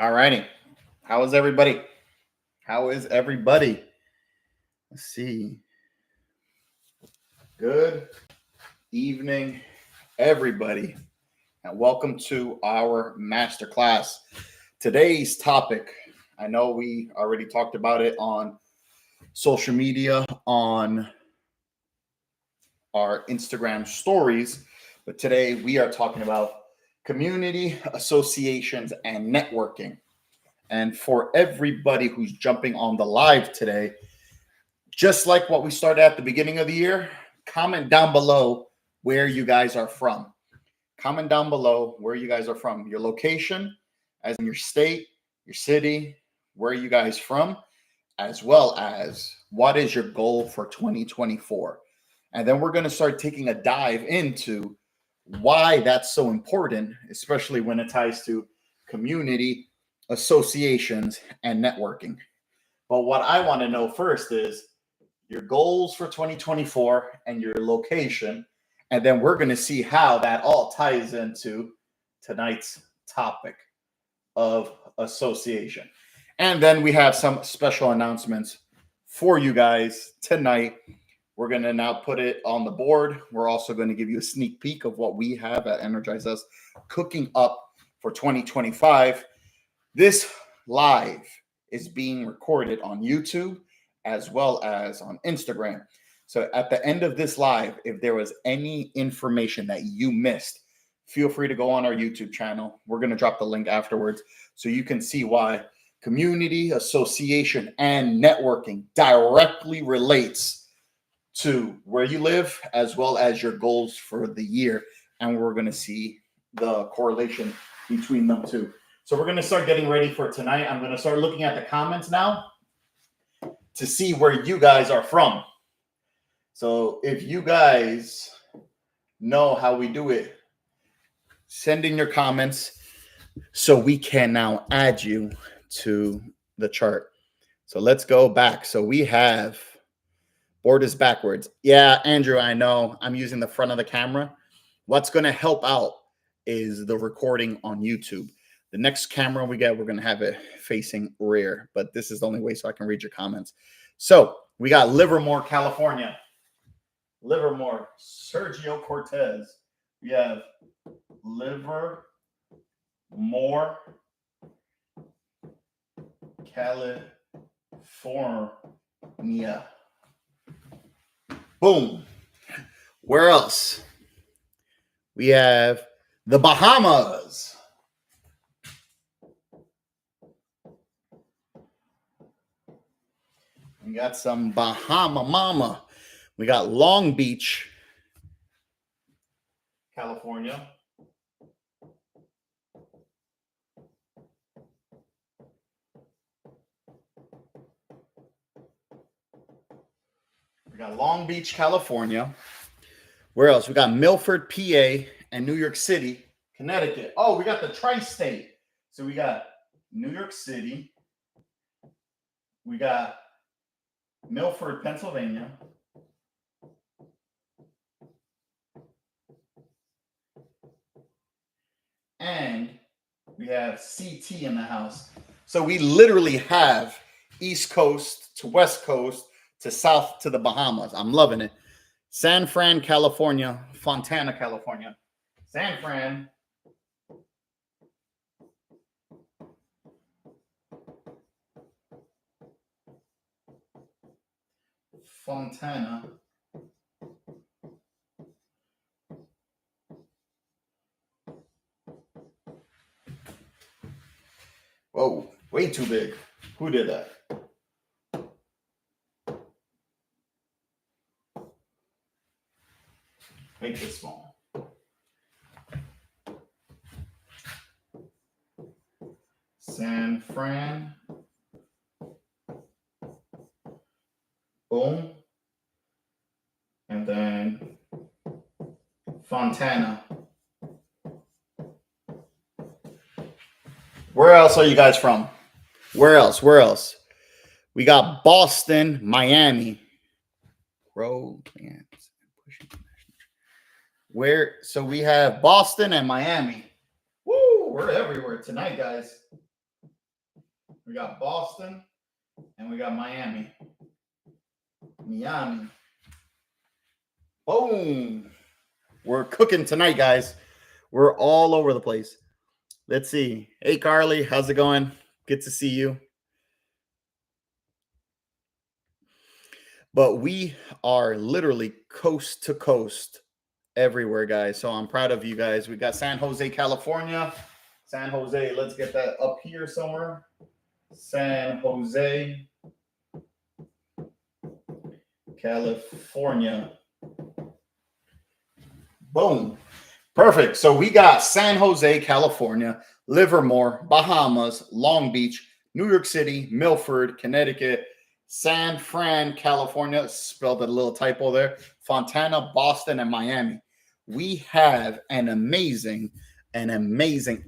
All righty. How is everybody? How is everybody? Let's see. Good evening, everybody, and welcome to our masterclass. Today's topic, I know we already talked about it on social media, on our Instagram stories, but today we are talking about community associations and networking. And for everybody who's jumping on the live today, just like what we started at the beginning of the year, comment down below where you guys are from. Comment down below where you guys are from, your location, as in your state, your city, where you guys from, as well as what is your goal for 2024. And then we're going to start taking a dive into why that's so important, especially when it ties to community associations and networking. But what I want to know first is your goals for 2024 and your location. And then we're going to see how that all ties into tonight's topic of association. And then we have some special announcements for you guys tonight. We're going to now put it on the board. We're also going to give you a sneak peek of what we have at Energize Us cooking up for 2025. This live is being recorded on YouTube as well as on Instagram. So at the end of this live, if there was any information that you missed, feel free to go on our YouTube channel. We're going to drop the link afterwards so you can see why community association and networking directly relates to where you live as well as your goals for the year. And we're going to see the correlation between them two. So we're going to start getting ready for tonight. I'm going to start looking at the comments now to see where you guys are from. So if you guys know how we do it, send in your comments so we can now add you to the chart. So let's go back. So we have board is backwards. Yeah, Andrew, I know I'm using the front of the camera. What's going to help out is the recording on YouTube. The next camera we get, we're going to have it facing rear, but this is the only way so I can read your comments. So we got Livermore, California. Livermore, Sergio Cortez. We have Livermore, California. Boom. Where else? We have the Bahamas. We got some Bahama Mama. We got Long Beach, California. We got Long Beach, California. Where else? We got Milford, PA, and New York City, Connecticut. Oh, we got the tri-state. So we got New York City. We got Milford, Pennsylvania. And we have CT in the house. So we literally have East Coast to West Coast to South to the Bahamas. I'm loving it. San Fran, California. Fontana, California. San Fran. Fontana. Whoa, way too big. Who did that? Make this small. San Fran. Boom. And then Fontana. Where else are you guys from? Where else? Where else? We got Boston, Miami. Where? So we have Boston and Miami. Woo! We're everywhere tonight, guys. We got Boston, and we got Miami. Miami. Boom. We're cooking tonight, guys. We're all over the place. Let's see. Hey, Carly, how's it going? Good to see you. But we are literally coast to coast everywhere, guys. So I'm proud of you guys. We got San Jose, California. San Jose, let's get that up here somewhere. San Jose, California. Boom. Perfect. So we got San Jose, California, Livermore, Bahamas, Long Beach, New York City, Milford, Connecticut, San Fran, California, spelled a little typo there, Fontana, Boston, and Miami. We have an amazing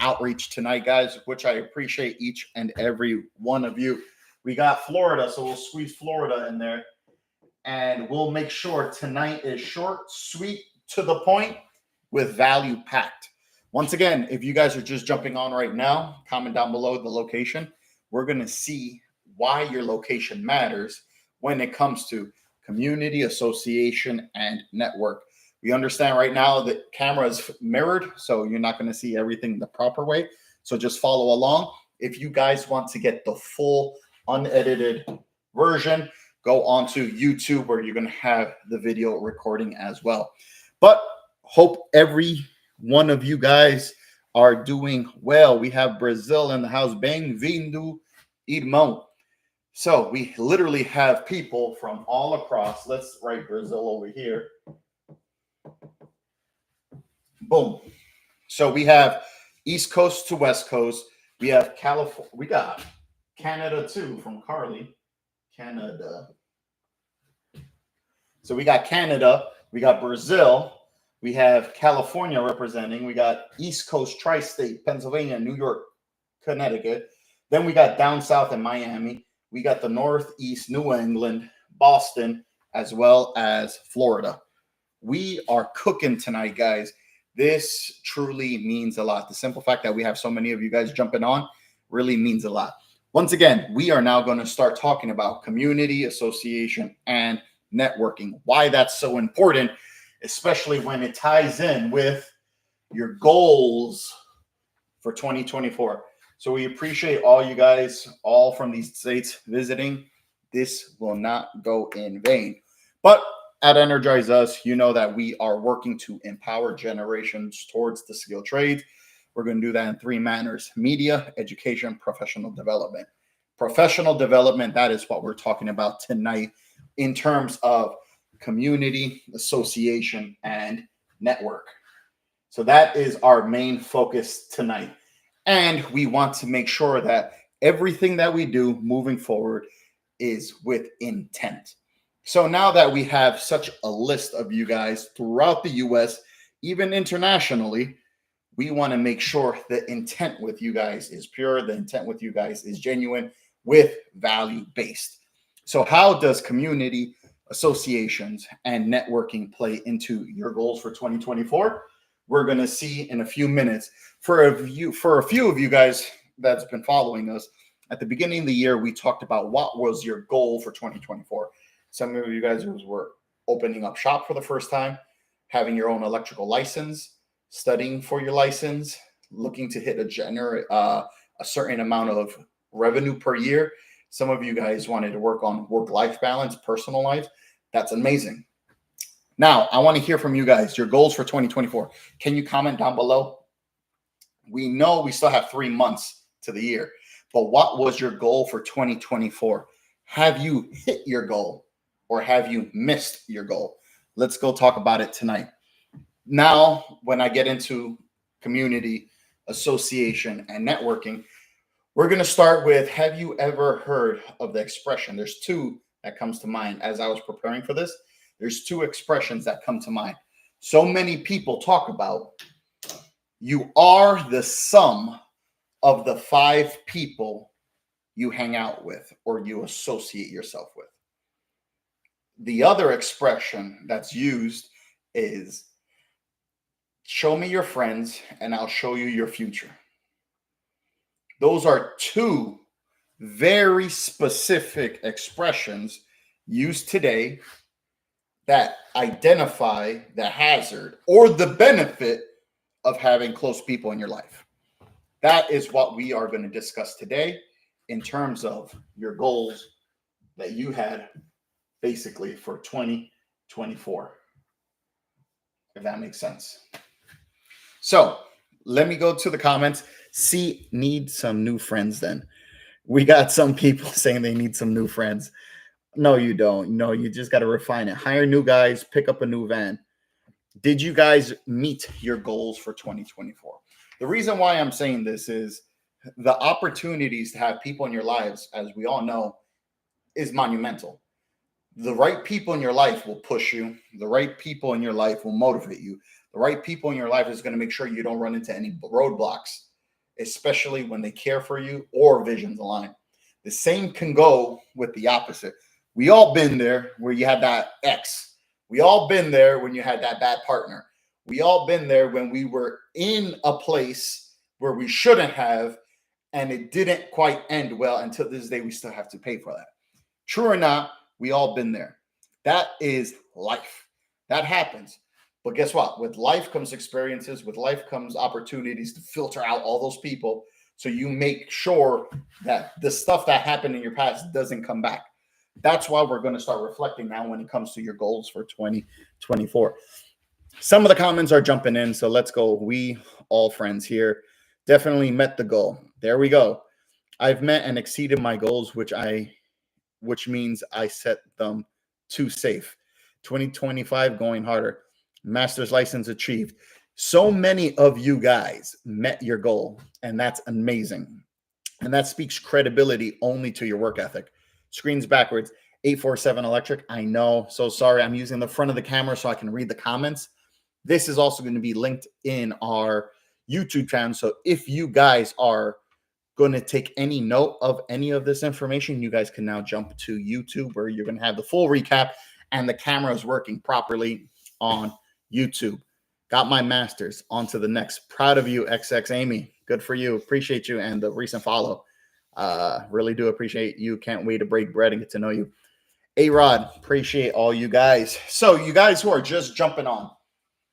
outreach tonight, guys, which I appreciate each and every one of you. We got Florida, so we'll squeeze Florida in there. And we'll make sure tonight is short, sweet, to the point, with value packed. Once again, if you guys are just jumping on right now, comment down below the location. We're going to see why your location matters when it comes to community, association, and network. We understand right now that camera is mirrored, so you're not going to see everything the proper way. So just follow along. If you guys want to get the full unedited version, go onto YouTube where you're going to have the video recording as well. But hope every one of you guys are doing well. We have Brazil in the house. Bem-vindo, irmão. So we literally have people from all across. Let's write Brazil over here. Boom. So we have East Coast to West Coast. We have California. We got Canada too from Carly. Canada. So we got Canada. We got Brazil. We have California representing. We got East Coast, Tri-State, Pennsylvania, New York, Connecticut. Then we got down south in Miami. We got the Northeast, New England, Boston, as well as Florida. We are cooking tonight, guys. This truly means a lot. The simple fact that we have so many of you guys jumping on really means a lot. Once again, we are now going to start talking about community, association, and networking. Why that's so important, especially when it ties in with your goals for 2024. So we appreciate all you guys, all from these states visiting. This will not go in vain. But at Energize Us, you know that we are working to empower generations towards the skilled trades. We're going to do that in three manners: media, education, professional development. Professional development, that is what we're talking about tonight in terms of community, association, and network. So that is our main focus tonight. And we want to make sure that everything that we do moving forward is with intent. So now that we have such a list of you guys throughout the US, even internationally, we want to make sure the intent with you guys is pure, the intent with you guys is genuine, with value based. So how does community, associations, and networking play into your goals for 2024? We're going to see in a few minutes. For a few of you guys that's been following us, at the beginning of the year, we talked about what was your goal for 2024. Some of you guys were opening up shop for the first time, having your own electrical license, studying for your license, looking to hit a certain amount of revenue per year. Some of you guys wanted to work on work-life balance, personal life. That's amazing. Now, I want to hear from you guys, your goals for 2024. Can you comment down below? We know we still have 3 months to the year, but what was your goal for 2024? Have you hit your goal or have you missed your goal? Let's go talk about it tonight. Now, when I get into community, association, and networking, we're going to start with, have you ever heard of the expression? There's two that comes to mind as I was preparing for this. There's two expressions that come to mind. So many people talk about, you are the sum of the 5 people you hang out with or you associate yourself with. The other expression that's used is, show me your friends and I'll show you your future. Those are two very specific expressions used today that identify the hazard or the benefit of having close people in your life. That is what we are going to discuss today in terms of your goals that you had basically for 2024, if that makes sense. So let me go to the comments. See, need some new friends then. We got some people saying they need some new friends. No, you don't. No, you just got to refine it. Hire new guys, pick up a new van. Did you guys meet your goals for 2024? The reason why I'm saying this is the opportunities to have people in your lives, as we all know, is monumental. The right people in your life will push you. The right people in your life will motivate you. The right people in your life is going to make sure you don't run into any roadblocks, especially when they care for you or visions align. The same can go with the opposite. We all been there where you had that ex. We all been there when you had that bad partner. We all been there when we were in a place where we shouldn't have, and it didn't quite end well. Until this day, we still have to pay for that. True or not, we all been there. That is life. That happens. But guess what? With life comes experiences. With life comes opportunities to filter out all those people. So you make sure that the stuff that happened in your past doesn't come back. That's why we're going to start reflecting now when it comes to your goals for 2024. Some of the comments are jumping in. So let's go. We all friends here definitely met the goal. There we go. I've met and exceeded my goals, which means I set them too safe. 2025 going harder. Master's license achieved. So many of you guys met your goal, and that's amazing. And that speaks credibility only to your work ethic. Screen's backwards. 847 electric. I know. So sorry. I'm using the front of the camera so I can read the comments. This is also going to be linked in our YouTube channel. So if you guys are going to take any note of any of this information, you guys can now jump to YouTube where you're going to have the full recap and the camera is working properly on YouTube. Got my master's. On to the next. Proud of you, XX Amy. Good for you. Appreciate you and the recent follow. Really do appreciate you. Can't wait to break bread and get to know you. A-Rod, appreciate all you guys. So you guys who are just jumping on,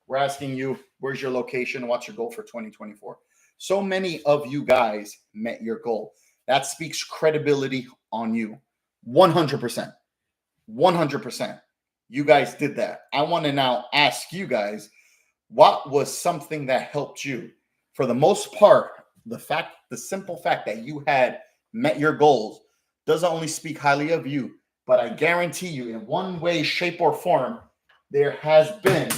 we're asking you, where's your location? What's your goal for 2024? So many of you guys met your goal. That speaks credibility on you. 100%. 100%. You guys did that. I want to now ask you guys, what was something that helped you? For the most part, the simple fact that you had met your goals doesn't only speak highly of you, but I guarantee you in one way, shape, or form, there has been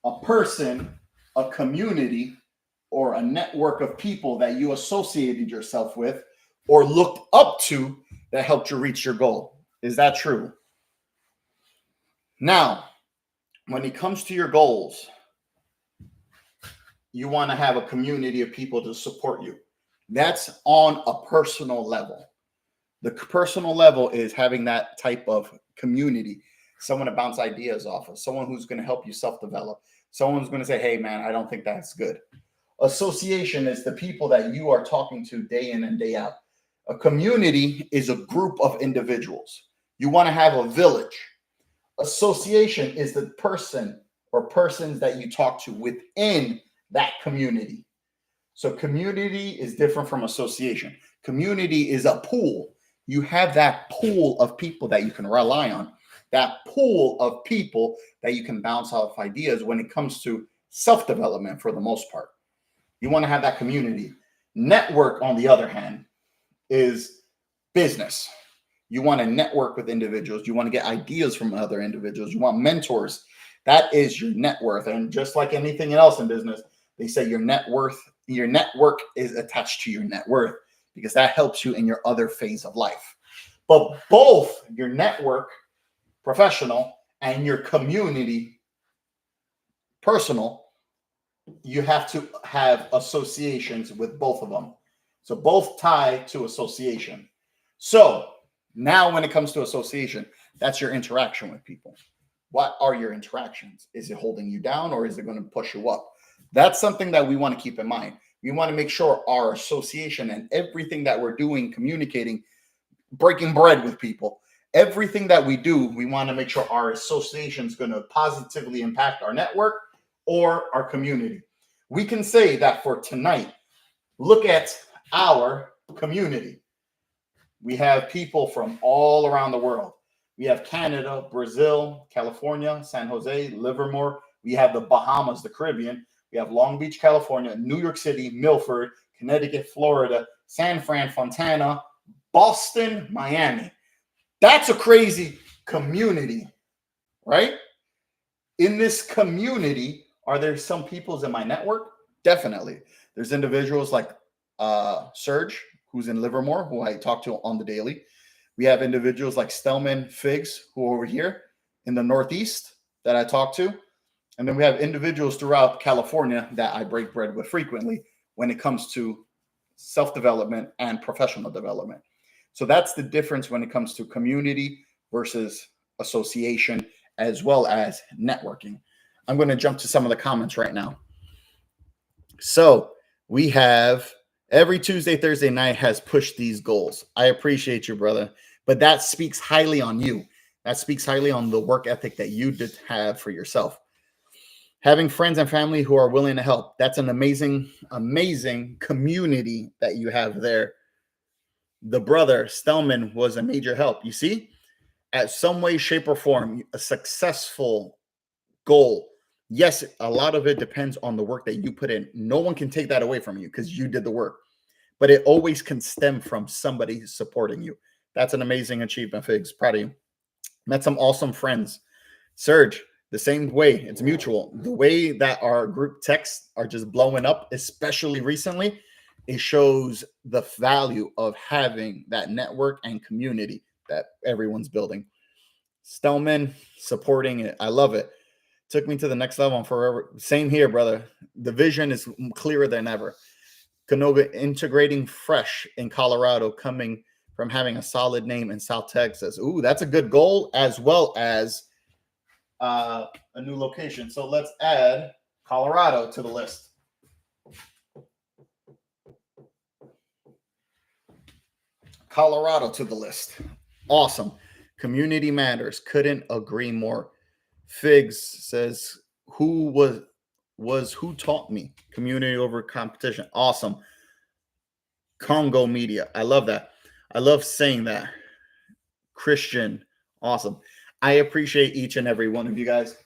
a person, a community, or a network of people that you associated yourself with or looked up to that helped you reach your goal. Is that true? Now, when it comes to your goals, you want to have a community of people to support you. That's on a personal level. The personal level is having that type of community, someone to bounce ideas off of, someone who's going to help you self-develop, someone who's going to say, hey, man, I don't think that's good. Association is the people that you are talking to day in and day out. A community is a group of individuals. You want to have a village. Association is the person or persons that you talk to within that community. So community is different from association. Community is a pool. You have that pool of people that you can rely on, that pool of people that you can bounce off ideas when it comes to self-development for the most part. You want to have that community. Network, on the other hand, is business. You want to network with individuals. You want to get ideas from other individuals. You want mentors. That is your net worth. And just like anything else in business, they say your network is attached to your net worth because that helps you in your other phase of life. But both your network, professional, and your community, personal, you have to have associations with both of them. So both tie to association. So now when it comes to association, that's your interaction with people. What are your interactions? Is it holding you down or is it going to push you up? That's something that we want to keep in mind. We want to make sure our association and everything that we're doing, communicating, breaking bread with people, everything that we do, we want to make sure our association is going to positively impact our network or our community. We can say that for tonight, look at our community. We have people from all around the world. We have Canada, Brazil, California, San Jose, Livermore. We have the Bahamas, the Caribbean. We have Long Beach, California, New York City, Milford, Connecticut, Florida, San Fran, Fontana, Boston, Miami. That's a crazy community, right? In this community, are there some peoples in my network? Definitely. There's individuals like Serge, who's in Livermore, who I talk to on the daily. We have individuals like Stelman Figs, who are over here in the Northeast that I talk to. And then we have individuals throughout California that I break bread with frequently when it comes to self-development and professional development. So that's the difference when it comes to community versus association, as well as networking. I'm going to jump to some of the comments right now. So we have every Tuesday, Thursday night has pushed these goals. I appreciate you, brother. But that speaks highly on you. That speaks highly on the work ethic that you did have for yourself. Having friends and family who are willing to help. That's an amazing, amazing community that you have there. The brother, Stelman, was a major help. You see, at some way, shape, or form, a successful goal. Yes, a lot of it depends on the work that you put in. No one can take that away from you because you did the work. But it always can stem from somebody supporting you. That's an amazing achievement, Figs. Proud of you. Met some awesome friends. Serge, the same way. It's mutual. The way that our group texts are just blowing up, especially recently, it shows the value of having that network and community that everyone's building. Stelman supporting it. I love it. Took me to the next level and forever. Same here, brother. The vision is clearer than ever. Canoga integrating fresh in Colorado, coming from having a solid name in South Texas. Ooh, that's a good goal, as well as a new location. So let's add Colorado to the list. Colorado to the list. Awesome. Community matters. Couldn't agree more. Figs says, who who taught me? Community over competition. Awesome. Congo Media. I love that. I love saying that. Christian. Awesome. I appreciate each and every one of you guys.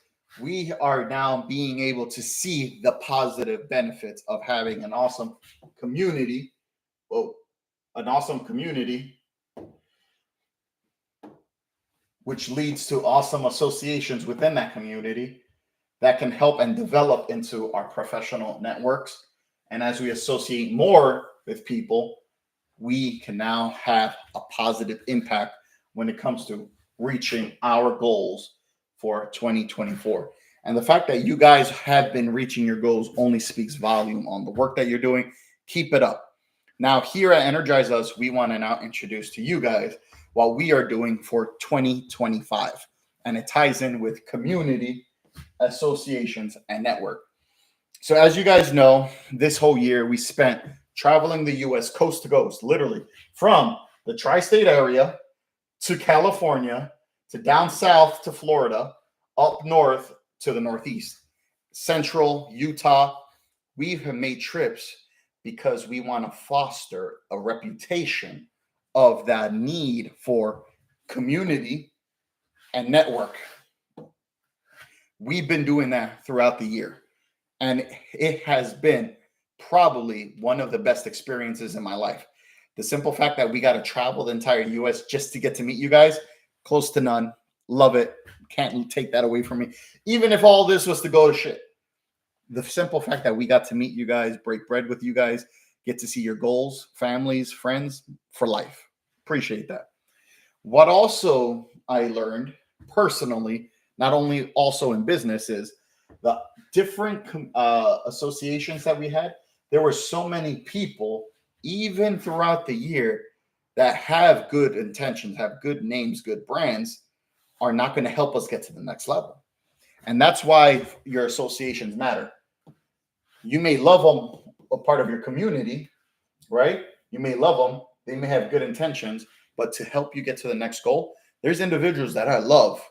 We are now being able to see the positive benefits of having an awesome community. Whoa, an awesome community, which leads to awesome associations within that community that can help and develop into our professional networks. And as we associate more with people, we can now have a positive impact when it comes to reaching our goals for 2024. And the fact that you guys have been reaching your goals only speaks volume on the work that you're doing. Keep it up. Now, here at Energize Us, we want to now introduce to you guys what we are doing for 2025. And it ties in with community, associations, and network. So as you guys know, this whole year we spent traveling the U.S. coast to coast, literally from the tri-state area to California, to down south to Florida, up north to the Northeast, Central, Utah. We have made trips because we want to foster a reputation of that need for community and network. We've been doing that throughout the year, and it has been probably one of the best experiences in my life. The simple fact that we got to travel the entire U.S. just to get to meet you guys, close to none. Love it. Can't take that away from me. Even if all this was to go to shit. The simple fact that we got to meet you guys, break bread with you guys, get to see your goals, families, friends for life. Appreciate that. What also I learned personally, not only also in business, is the different associations that we had. There were so many people, even throughout the year, that have good intentions, have good names, good brands, are not going to help us get to the next level. And that's why your associations matter. You may love them a part of your community, right? You may love them, they may have good intentions, but to help you get to the next goal, there's individuals that I love,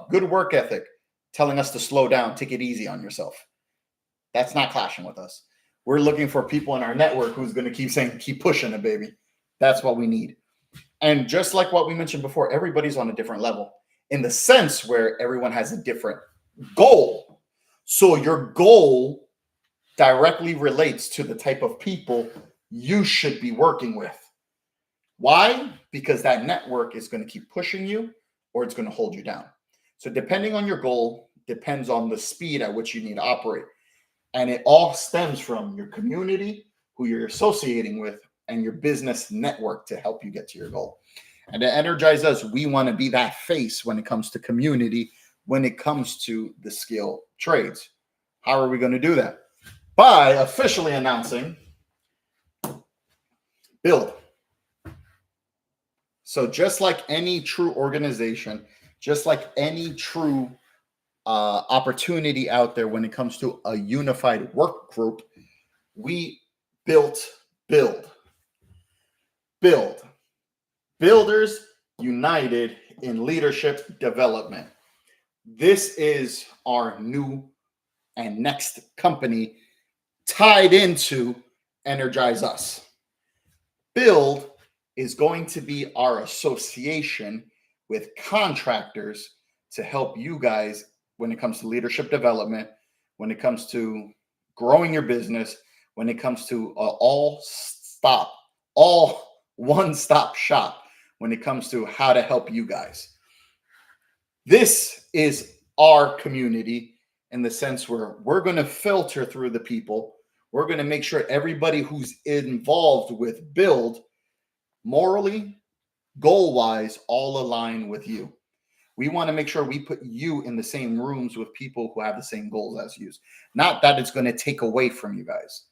good work ethic, telling us to slow down, take it easy on yourself. That's not clashing with us. We're looking for people in our network who's going to keep saying, keep pushing it, baby. That's what we need. And just like what we mentioned before, everybody's on a different level in the sense where everyone has a different goal. So your goal directly relates to the type of people you should be working with. Why? Because that network is going to keep pushing you or it's going to hold you down. So depending on your goal, depends on the speed at which you need to operate. And it all stems from your community, who you're associating with, and your business network to help you get to your goal. And to energize us, we want to be that face when it comes to community, when it comes to the skill trades. How are we going to do that? By officially announcing Build. So just like any true organization, just like any true opportunity out there when it comes to a unified work group, we built Build. Builders United in Leadership Development. This is our new and next company tied into Energize Us. Build is going to be our association with contractors to help you guys when it comes to leadership development, when it comes to growing your business, when it comes to all one-stop shop when it comes to how to help you guys. This is our community in the sense where we're going to filter through the people. We're going to make sure everybody who's involved with Build, morally, goal-wise, all align with you. We want to make sure we put you in the same rooms with people who have the same goals as you. Not that it's going to take away from you guys.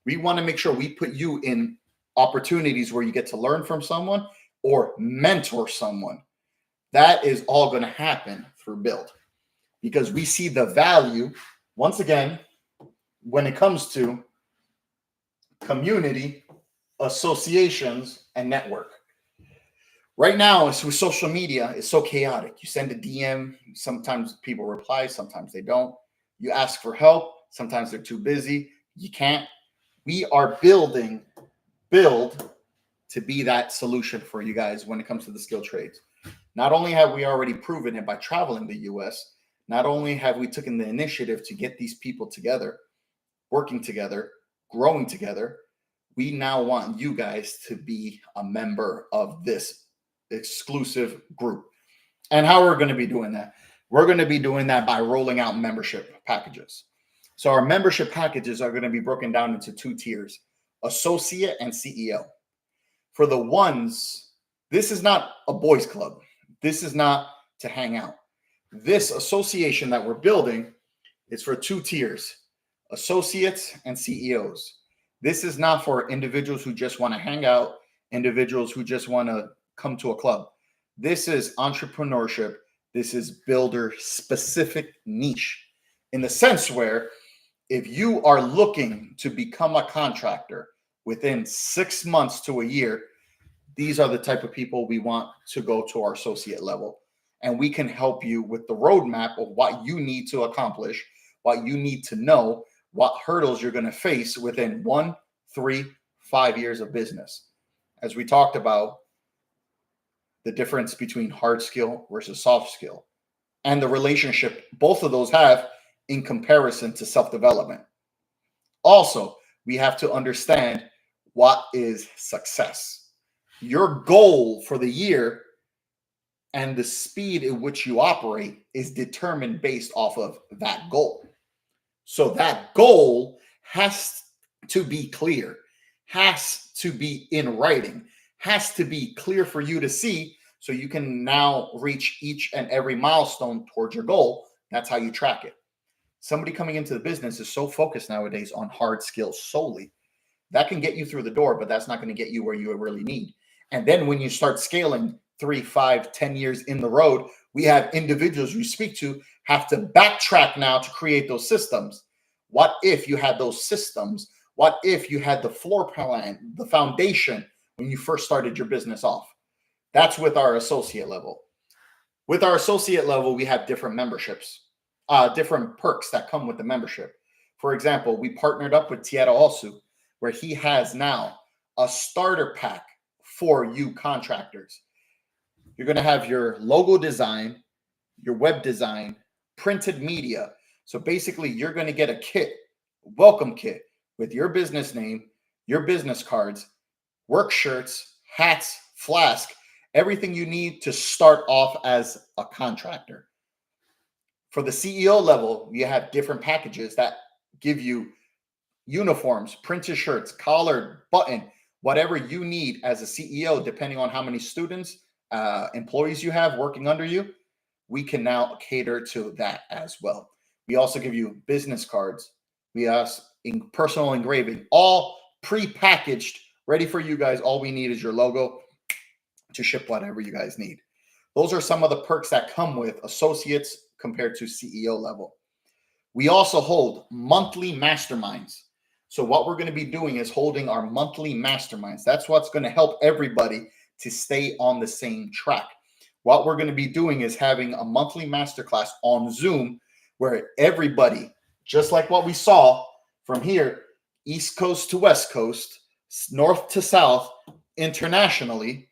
We want to make sure we put you in opportunities where you get to learn from someone or mentor someone. That is all going to happen through Build because we see the value, once again, when it comes to community, associations, and network. Right now, it's with social media, it's so chaotic. You send a DM, sometimes people reply, sometimes they don't. You ask for help, sometimes they're too busy. You can't. We are building Build to be that solution for you guys when it comes to the skill trades. Not only have we already proven it by traveling the US, not only have we taken the initiative to get these people together, working together, growing together, we now want you guys to be a member of this exclusive group. And how we're going to be doing that? We're going to be doing that by rolling out membership packages. So our membership packages are going to be broken down into 2 tiers, associate and CEO. For the ones, this is not a boys club. This is not to hang out. This association that we're building is for 2 tiers, associates and CEOs. This is not for individuals who just want to hang out, individuals who just want to come to a club. This is entrepreneurship. This is builder specific niche in the sense where if you are looking to become a contractor within 6 months to a year, these are the type of people we want to go to our associate level. And we can help you with the roadmap of what you need to accomplish, what you need to know, what hurdles you're going to face within 1, 3, 5 years of business. As we talked about, the difference between hard skill versus soft skill and the relationship both of those have in comparison to self-development. Also, we have to understand what is success. Your goal for the year and the speed in which you operate is determined based off of that goal. So that goal has to be clear, has to be in writing, has to be clear for you to see so you can now reach each and every milestone towards your goal. That's how you track it. Somebody coming into the business is so focused nowadays on hard skills solely. That can get you through the door, but that's not going to get you where you really need. And then when you start scaling 3, 5, 10 years in the road, we have individuals we speak to have to backtrack now to create those systems. What if you had those systems What if you had the floor plan, the foundation when you first started your business off? That's with our associate level. With our associate level, we have different memberships, different perks that come with the membership. For example, we partnered up with Tierra Osu, where he has now a starter pack for you contractors. You're going to have your logo design, your web design, printed media. So basically, you're going to get a kit, welcome kit, with your business name, your business cards, work shirts, hats, flask, everything you need to start off as a contractor. For the CEO level, you have different packages that give you uniforms, printed shirts, collared, button, whatever you need as a CEO, depending on how many students, employees you have working under you. We can now cater to that as well. We also give you business cards. We have personal engraving, all pre-packaged, ready for you guys. All we need is your logo to ship whatever you guys need. Those are some of the perks that come with associates compared to CEO level. We also hold monthly masterminds. So what we're going to be doing is holding our monthly masterminds. That's what's going to help everybody to stay on the same track. What we're going to be doing is having a monthly masterclass on Zoom where everybody, just like what we saw from here, East Coast to West Coast, North to South, internationally,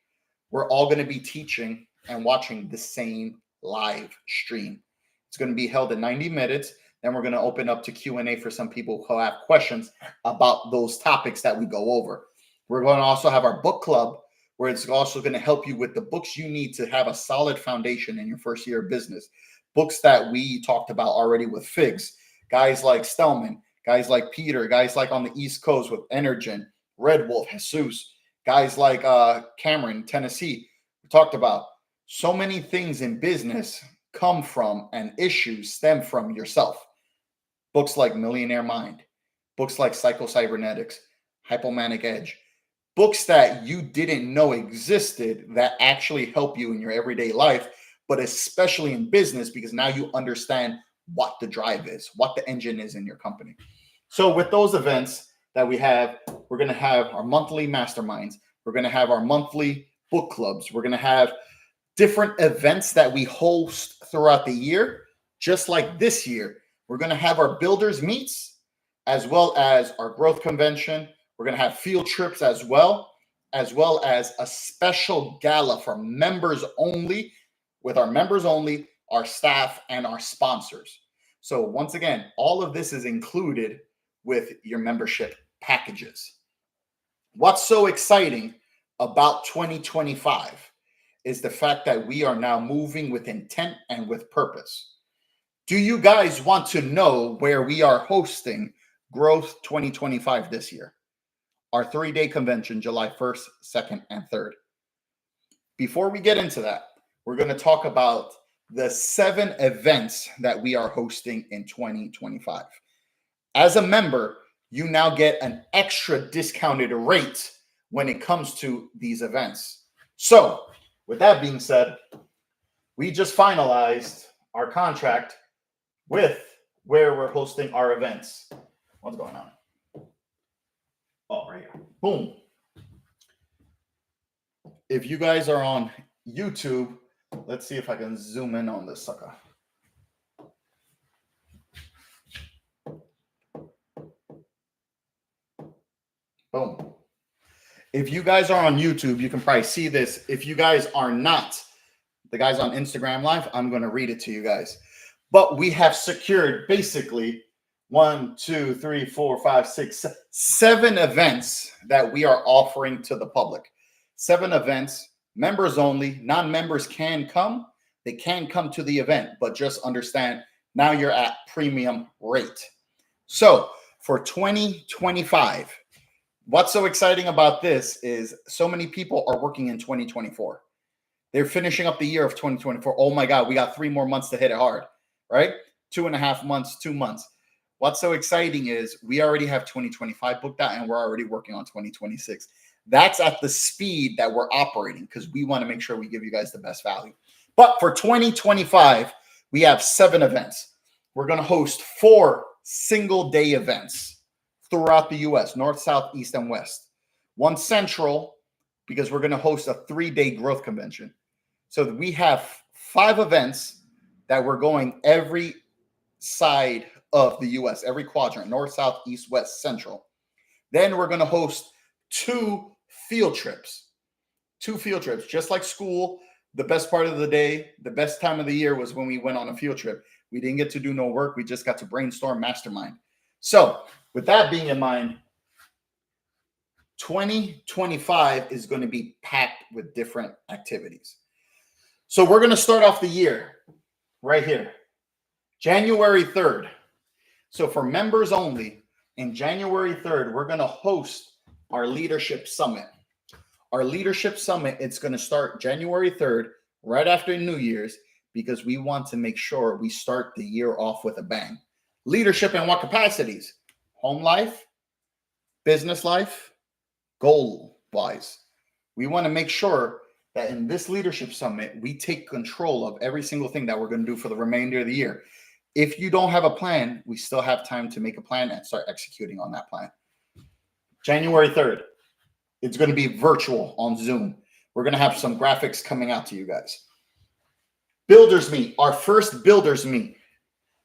we're all going to be teaching and watching the same live stream. It's going to be held in 90 minutes. Then we're going to open up to Q&A for some people who have questions about those topics that we go over. We're going to also have our book club, where it's also going to help you with the books you need to have a solid foundation in your first year of business. Books that we talked about already with Figs, guys like Stelman, guys like Peter, guys like on the East Coast with Energen, Red Wolf, Jesus, guys like Cameron, Tennessee. We talked about so many things in business come from and issues stem from yourself. Books like Millionaire Mind, books like Psycho-Cybernetics, Hypomanic Edge, books that you didn't know existed that actually help you in your everyday life, but especially in business, because now you understand what the drive is, what the engine is in your company. So with those events that we have, we're going to have our monthly masterminds. We're going to have our monthly book clubs. We're going to have different events that we host throughout the year, just like this year. We're going to have our builders meets as well as our growth convention. We're going to have field trips as well as a special gala for members only, with our members only, our staff, and our sponsors. So once again, all of this is included with your membership packages. What's so exciting about 2025 is the fact that we are now moving with intent and with purpose. Do you guys want to know where we are hosting Growth 2025 this year? Our 3-day convention, July 1st, 2nd, and 3rd. Before we get into that, we're going to talk about the 7 events that we are hosting in 2025. As a member, you now get an extra discounted rate when it comes to these events. So, with that being said, we just finalized our contract with where we're hosting our events. What's going on? Oh, right here. Boom. If you guys are on YouTube, let's see if I can zoom in on this sucker. Boom. If you guys are on YouTube, you can probably see this. If you guys are not, the guys on Instagram Live, I'm going to read it to you guys. But we have secured basically 1, 2, 3, 4, 5, 6, 7 events that we are offering to the public. 7 events, members only. Non-members can come. They can come to the event, but just understand now you're at premium rate. So for 2025, what's so exciting about this is so many people are working in 2024. They're finishing up the year of 2024. Oh my God, we got 3 more months to hit it hard, right? 2.5 months, 2 months. What's so exciting is we already have 2025 booked out and we're already working on 2026. That's at the speed that we're operating because we want to make sure we give you guys the best value. But for 2025, we have 7 events. We're going to host 4 single day events throughout the U.S., north, south, east, and west. One central, because we're going to host a 3-day growth convention. So we have 5 events that we're going every side of the U.S., every quadrant, north, south, east, west, central. Then we're going to host 2 field trips. 2 field trips, just like school. The best part of the day, the best time of the year was when we went on a field trip. We didn't get to do no work. We just got to brainstorm, mastermind. So with that being in mind, 2025 is going to be packed with different activities. So we're going to start off the year right here, January 3rd. So for members only, in January 3rd, we're going to host our Leadership Summit. Our Leadership Summit, it's going to start January 3rd, right after New Year's, because we want to make sure we start the year off with a bang. Leadership in what capacities? Home life, business life, goal-wise. We want to make sure that in this Leadership Summit, we take control of every single thing that we're going to do for the remainder of the year. If you don't have a plan, we still have time to make a plan and start executing on that plan. January 3rd. It's going to be virtual on Zoom. We're going to have some graphics coming out to you guys. Builders Meet, our first Builders Meet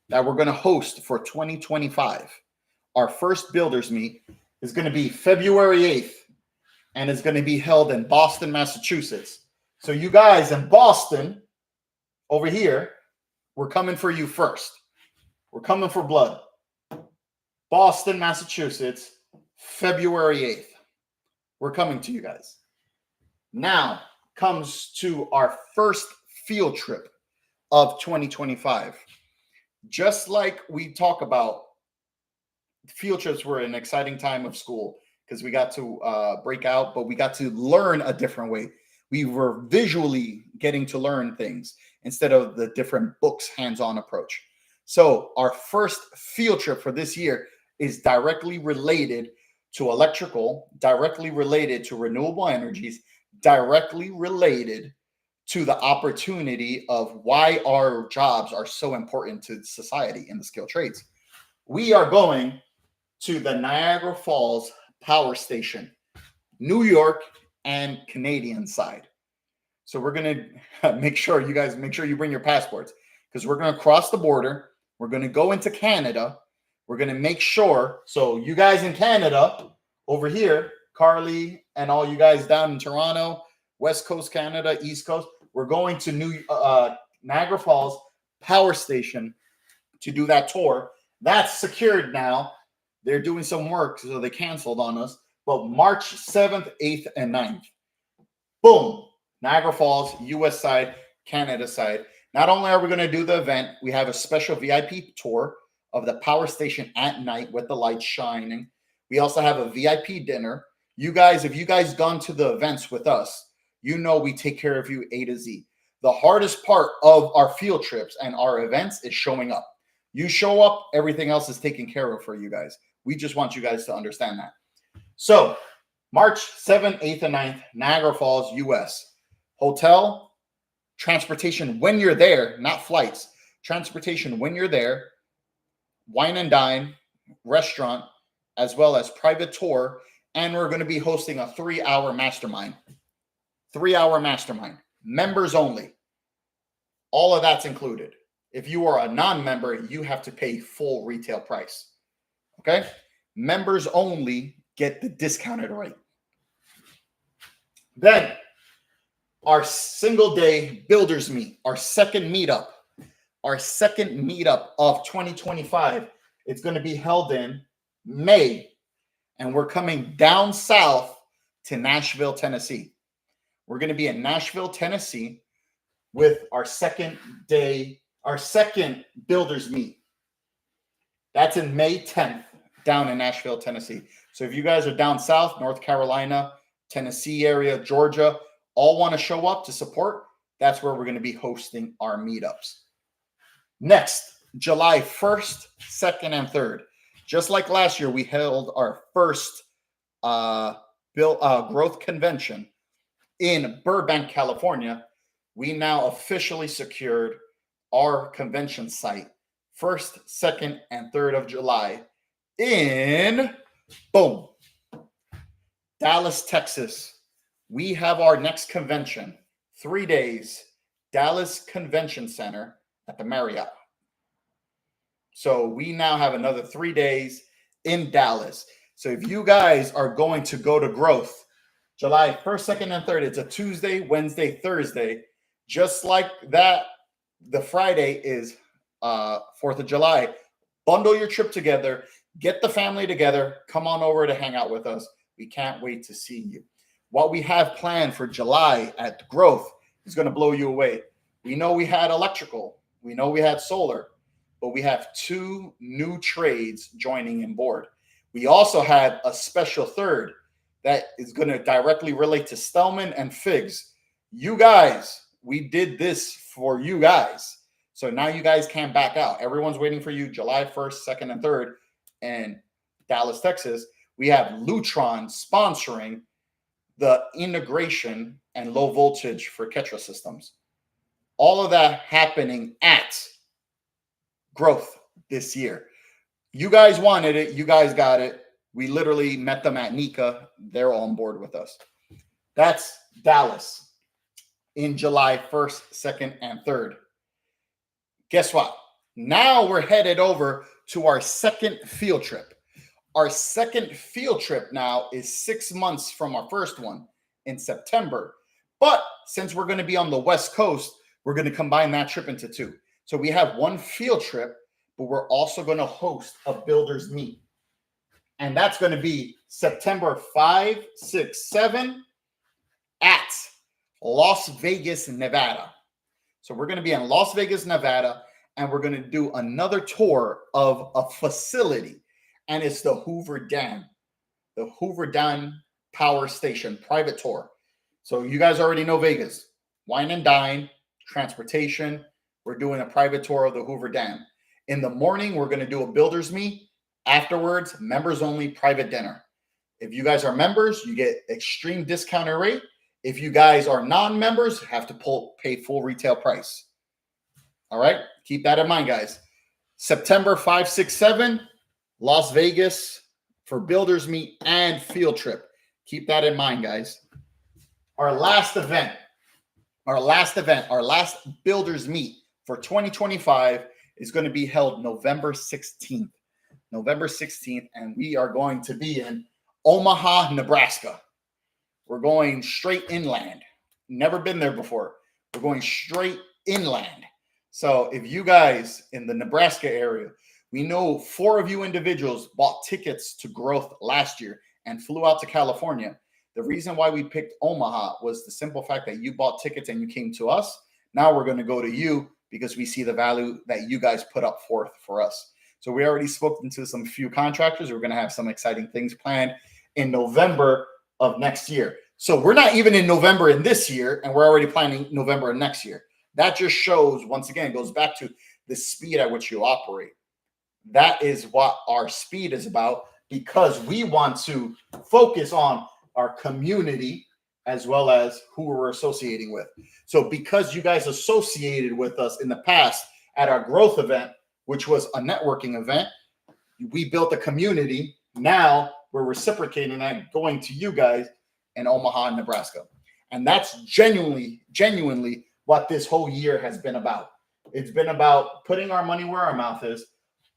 that we're going to host for 2025. Our first Builders Meet is going to be February 8th, and it's going to be held in Boston, Massachusetts. So you guys in Boston, over here, we're coming for you first. We're coming for blood. Boston, Massachusetts, February 8th. We're coming to you guys. Now comes to our first field trip of 2025. Just like we talk about, field trips were an exciting time of school because we got to break out, but we got to learn a different way. We were visually getting to learn things instead of the different books, hands-on approach. So our first field trip for this year is directly related to electrical, directly related to renewable energies, directly related to the opportunity of why our jobs are so important to society in the skilled trades. We are going to the Niagara Falls Power Station, New York and Canadian side. So we're going to make sure you bring your passports, because we're going to cross the border. We're going to go into Canada. We're going to make sure. So you guys in Canada over here, Carly and all you guys down in Toronto, West Coast Canada, East Coast, we're going to Niagara Falls Power Station to do that tour. That's secured now. They're doing some work, so they canceled on us. But March 7th, 8th, and 9th. Boom. Niagara Falls, US side, Canada side. Not only are we going to do the event, we have a special VIP tour of the power station at night with the lights shining. We also have a VIP dinner. You guys, if you guys gone to the events with us, you know we take care of you A to Z. The hardest part of our field trips and our events is showing up. You show up, everything else is taken care of for you guys. We just want you guys to understand that. So, March 7th, 8th, and 9th, Niagara Falls, US. Hotel, transportation when you're there, not flights. Transportation when you're there, wine and dine, restaurant, as well as private tour. And we're going to be hosting a 3-hour mastermind. 3-hour mastermind. Members only. All of that's included. If you are a non-member, you have to pay full retail price. Okay? Members only get the discounted rate. Then, our single day builders meet, our second meetup of 2025. It's going to be held in May, and we're coming down south to Nashville, Tennessee. We're going to be in Nashville, Tennessee with our second builders meet. That's in May 10th down in Nashville, Tennessee. So if you guys are down south, North Carolina, Tennessee area, Georgia, all want to show up to support, that's where we're going to be hosting our meetups. Next, July 1st, 2nd, and 3rd. Just like last year, we held our first growth convention in Burbank, California. We now officially secured our convention site 1st, 2nd, and 3rd of July in Boom. Dallas, Texas. We have our next convention, 3 days, Dallas Convention Center at the Marriott. So we now have another 3 days in Dallas. So if you guys are going to go to Growth, July 1st, 2nd, and 3rd, it's a Tuesday, Wednesday, Thursday. Just like that, the Friday is 4th of July. Bundle your trip together. Get the family together. Come on over to hang out with us. We can't wait to see you. What we have planned for July at Growth is going to blow you away. We know we had electrical. We know we had solar. But we have 2 new trades joining in board. We also had a special third that is going to directly relate to Spellman and Figs. You guys, we did this for you guys. So now you guys can't back out. Everyone's waiting for you July 1st, 2nd, and 3rd in Dallas, Texas. We have Lutron sponsoring the integration and low voltage for Ketra systems. All of that happening at Growth this year. You guys wanted it. You guys got it. We literally met them at Nika. They're on board with us. That's Dallas in July 1st, 2nd, and 3rd. Guess what? Now we're headed over to our second field trip. Our second field trip now is 6 months from our first one in September. But since we're going to be on the West Coast, we're going to combine that trip into 2. So we have one field trip, but we're also going to host a builders meet. And that's going to be September 5, 6, 7 at Las Vegas, Nevada. So we're going to be in Las Vegas, Nevada, and we're going to do another tour of a facility. And it's the Hoover Dam Power Station, private tour. So you guys already know Vegas. Wine and dine, transportation. We're doing a private tour of the Hoover Dam. In the morning, we're going to do a builder's meet. Afterwards, members only private dinner. If you guys are members, you get extreme discounted rate. If you guys are non-members, have to pay full retail price. All right? Keep that in mind, guys. September 5, 6, 7, Las Vegas for builders meet and field trip. Keep that in mind, guys. Our last builders meet for 2025 is going to be held November 16th. And we are going to be in Omaha, Nebraska. We're going straight inland. Never been there before. We're going straight inland. So if you guys in the Nebraska area, we know 4 of you individuals bought tickets to Growth last year and flew out to California. The reason why we picked Omaha was the simple fact that you bought tickets and you came to us. Now we're going to go to you because we see the value that you guys put up forth for us. So we already spoken to some few contractors. We're going to have some exciting things planned in November of next year. So we're not even in November in this year, and we're already planning November of next year. That just shows, once again, goes back to the speed at which you operate. That is what our speed is about, because we want to focus on our community as well as who we're associating with. So because you guys associated with us in the past at our Growth event, which was a networking event, we built a community. Now we're reciprocating that, going to you guys in Omaha, Nebraska. And that's genuinely what this whole year has been about. It's been about putting our money where our mouth is,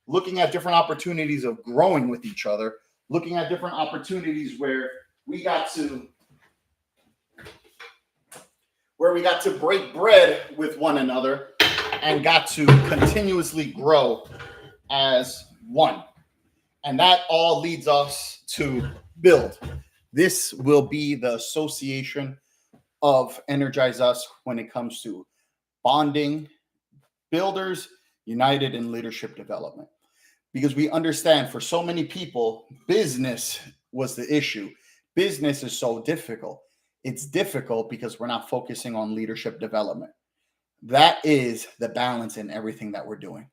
looking at different opportunities of growing with each other, looking at different opportunities where we got to break bread with one another and got to continuously grow as one. And that all leads us to build. This will be the association of Energize Us when it comes to bonding, builders united in leadership development. Because we understand for so many people, business was the issue. Business is so difficult. It's difficult because we're not focusing on leadership development. That is the balance in everything that we're doing.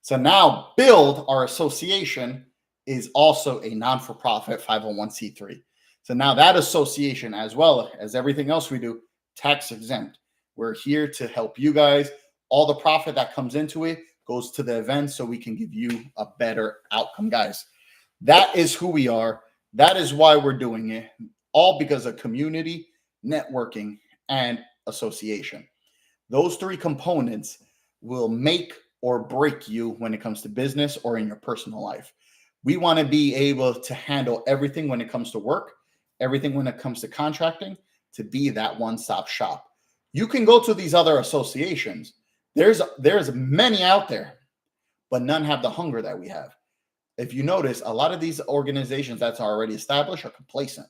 So now Build, our association, is also a non-for-profit 501c3. So now that association, as well as everything else we do, tax exempt. We're here to help you guys. All the profit that comes into it goes to the event so we can give you a better outcome, guys. That is who we are. That is why we're doing it. All because of community, networking, and association. Those three components will make or break you when it comes to business or in your personal life. We want to be able to handle everything when it comes to work, everything when it comes to contracting, to be that one-stop shop. You can go to these other associations. There's many out there, but none have the hunger that we have. If you notice, a lot of these organizations that's already established are complacent.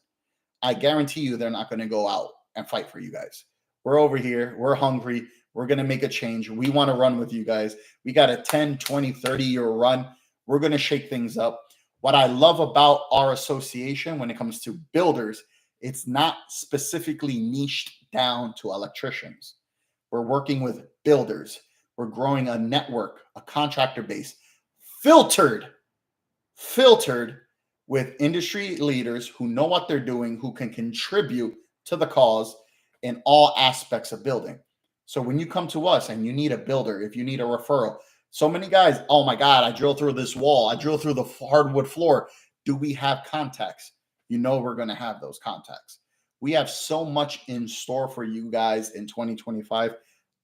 I guarantee you they're not going to go out and fight for you guys. We're over here. We're hungry. We're going to make a change. We want to run with you guys. We got a 10, 20, 30-year run. We're going to shake things up. What I love about our association when it comes to builders, it's not specifically niched down to electricians. We're working with builders. We're growing a network, a contractor base, filtered with industry leaders who know what they're doing, who can contribute to the cause in all aspects of building. So when you come to us and you need a builder, if you need a referral, so many guys, oh my God, I drilled through this wall. I drilled through the hardwood floor. Do we have contacts? You know we're going to have those contacts. We have so much in store for you guys in 2025.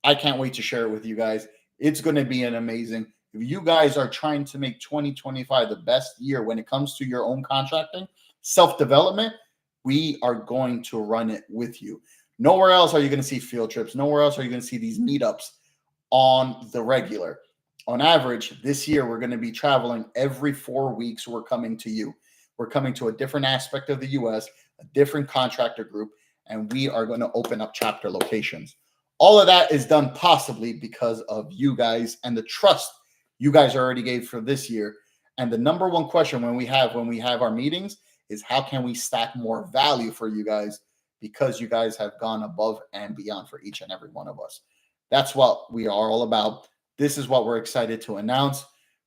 I can't wait to share it with you guys. It's going to be an amazing. If you guys are trying to make 2025 the best year when it comes to your own contracting, self-development, we are going to run it with you. Nowhere else are you going to see field trips. Nowhere else are you going to see these meetups on the regular. On average, this year, we're going to be traveling every 4 weeks. We're coming to you. We're coming to a different aspect of the U.S., a different contractor group, and we are going to open up chapter locations. All of that is done possibly because of you guys and the trust you guys already gave for this year. And the number one question when we have our meetings is how can we stack more value for you guys, because you guys have gone above and beyond for each and every one of us. That's what we are all about. This is what we're excited to announce.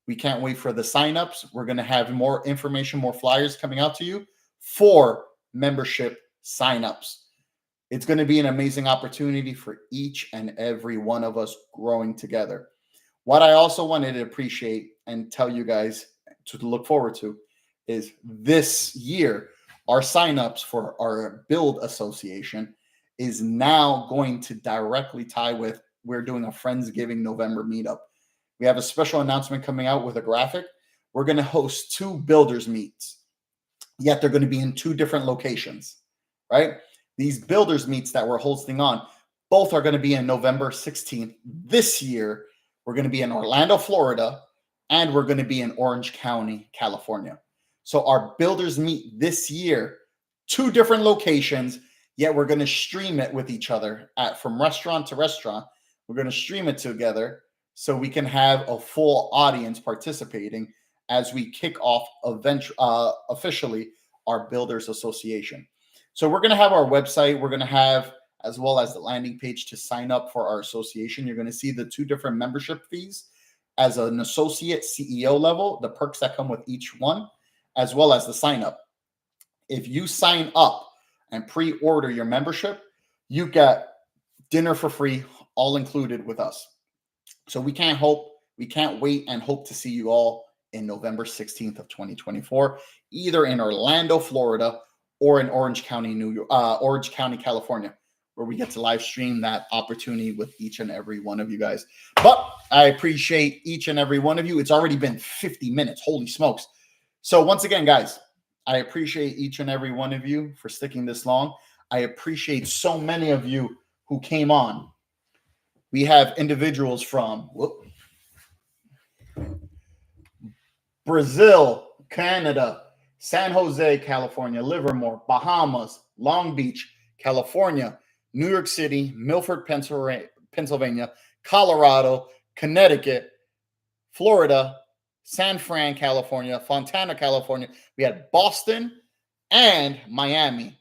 We can't wait for the signups. We're going to have more information, more flyers coming out to you for membership signups. It's going to be an amazing opportunity for each and every one of us growing together. What I also wanted to appreciate and tell you guys to look forward to is this year, our signups for our Build Association is now going to directly tie with, we're doing a Friendsgiving November meetup. We have a special announcement coming out with a graphic. We're going to host 2 builders meets, yet they're going to be in 2 different locations, right? These builders meets that we're hosting on, both are going to be in November 16th. This year, we're going to be in Orlando, Florida, and we're going to be in Orange County, California. So our builders meet this year, 2 different locations, yet we're going to stream it with each other from restaurant to restaurant. We're going to stream it together so we can have a full audience participating as we kick off officially our Builders Association. So we're going to have our website. We're going to have, as well as the landing page to sign up for our association. You're going to see the 2 different membership fees as an associate CEO level, the perks that come with each one, as well as the sign up. If you sign up and pre-order your membership, you get dinner for free, all included with us. So we can't wait and hope to see you all in November 16th of 2024, either in Orlando, Florida, or in Orange County, California, where we get to live stream that opportunity with each and every one of you guys. But I appreciate each and every one of you. It's already been 50 minutes. Holy smokes. So once again, guys, I appreciate each and every one of you for sticking this long. I appreciate so many of you who came on. We have individuals from Brazil, Canada, San Jose, California, Livermore, Bahamas, Long Beach, California, New York City, Milford, Pennsylvania, Colorado, Connecticut, Florida, San Fran, California, Fontana, California. We had Boston and Miami.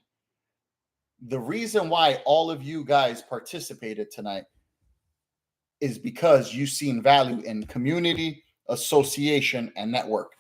The reason why all of you guys participated tonight is because you've seen value in community, association, and network.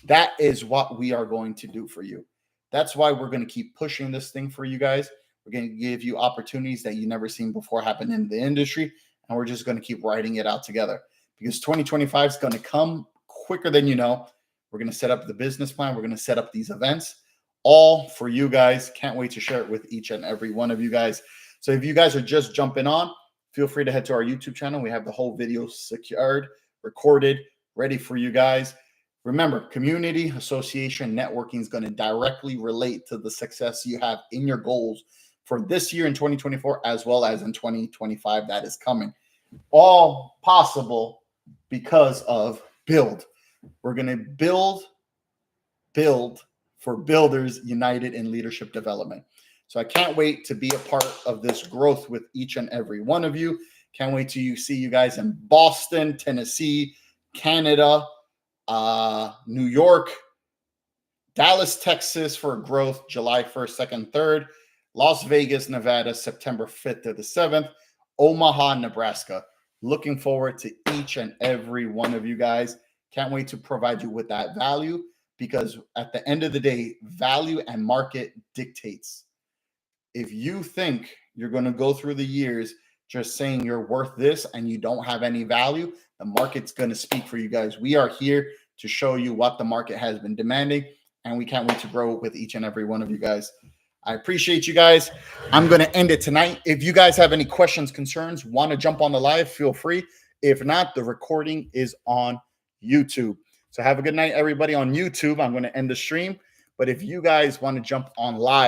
That is what we are going to do for you. That's why we're going to keep pushing this thing for you guys. We're going to give you opportunities that you've never seen before happen in the industry, and we're just going to keep writing it out together because 2025 is going to come quicker than you know. We're going to set up the business plan. We're going to set up these events all for you guys. Can't wait to share it with each and every one of you guys. So if you guys are just jumping on, feel free to head to our YouTube channel. We have the whole video secured, recorded, ready for you guys. Remember, community, association, networking is going to directly relate to the success you have in your goals for this year in 2024, as well as in 2025 that is coming. All possible because of Build. We're going to build for builders united in leadership development. So I can't wait to be a part of this growth with each and every one of you. Can't wait to see you guys in Boston, Tennessee, Canada, New York, Dallas, Texas for growth, July 1st, 2nd, 3rd, Las Vegas, Nevada, September 5th to the 7th, Omaha, Nebraska. Looking forward to each and every one of you guys. Can't wait to provide you with that value, because at the end of the day, value and market dictates. If you think you're going to go through the years just saying you're worth this and you don't have any value, the market's going to speak for you guys. We are here to show you what the market has been demanding, and we can't wait to grow with each and every one of you guys. I appreciate you guys. I'm going to end it tonight. If you guys have any questions, concerns, want to jump on the live, feel free. If not, the recording is on YouTube. So have a good night, everybody on YouTube. I'm going to end the stream. But if you guys want to jump on live,